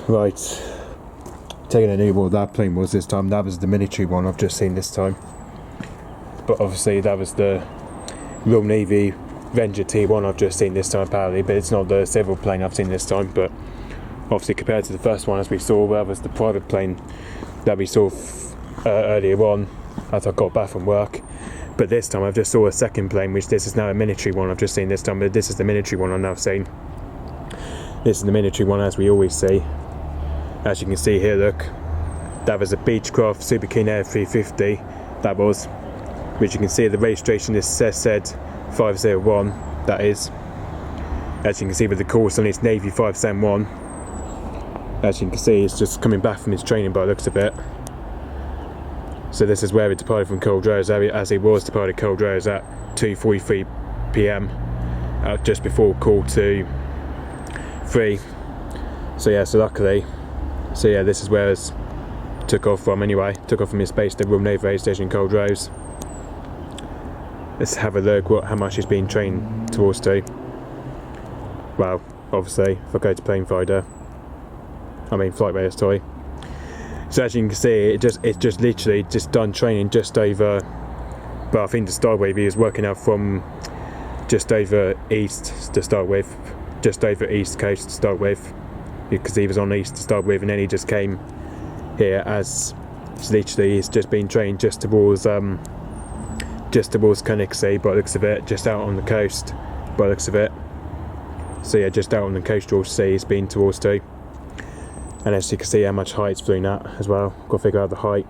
Right, taking a new what that plane was this time. That was the military one I've just seen this time. But obviously that was the Royal Navy Avenger T1 I've just seen this time apparently, but it's not the civil plane I've seen this time. But obviously compared to the first one, as we saw, that was the private plane that we saw earlier on as I got back from work. But this time I've just saw a second plane, which this is now a military one I've just seen this time, but this is the military one I've now seen. This is the military one as we always see. As you can see here, look, that was a Beechcraft Super King Air 350, that was, which you can see the registration is ZZ501, that is. As you can see with the course on it's Navy 571. As you can see, it's just coming back from his training by the looks of it. So this is where it departed from Culdrose, as it was departed Culdrose at 2:43 PM, just before call to 3. So yeah, so luckily, so yeah, this is where it took off from anyway. Took off from his base, the Royal Navy Air Station Culdrose. Let's have a look how much he's been trained towards to. Well, obviously, if I go to flight radar, sorry. So as you can see, it's just literally just done training just over, well, I think to start with, he was working out from just over east to start with, just over east coast to start with, because he was on east to start with, and then he just came here as, literally he's just been trained just towards Culdrose by the looks of it, just out on the coast by the looks of it. So yeah, just out on the coastal sea he's been towards to. And as you can see how much height it's flown at as well. Got to figure out the height.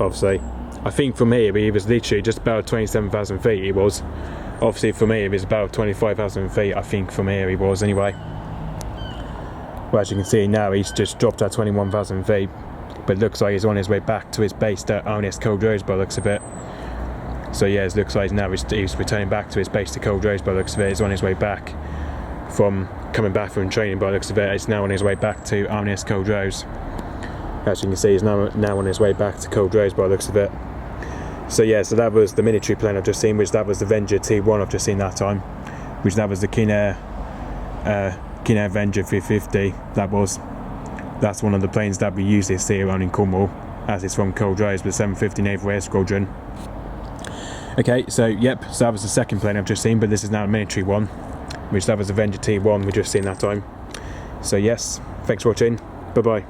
Obviously, I think from here he was literally just about 27,000 feet he was. Obviously for me it was about 25,000 feet, I think from here he was anyway. Well, as you can see now he's just dropped at 21,000 feet. But it looks like he's on his way back to his base at Culdrose by the looks of it. So yeah, it looks like now he's returning back to his base to Culdrose by the looks of it. He's on his way back from coming back from training by the looks of it. He's now on his way back to Culdrose. As you can see, he's now on his way back to Culdrose by the looks of it. So yeah, so that was the military plane I've just seen, which that was the Avenger T1 I've just seen that time, which that was the King Air Avenger 350. That's one of the planes that we usually see around in Cornwall, as it's from Culdrose with 750 Naval Air Squadron. Okay, so yep, so that was the second plane I've just seen, but this is now a military one, which that was Avenger T1 we just seen that time. So yes, thanks for watching, bye bye.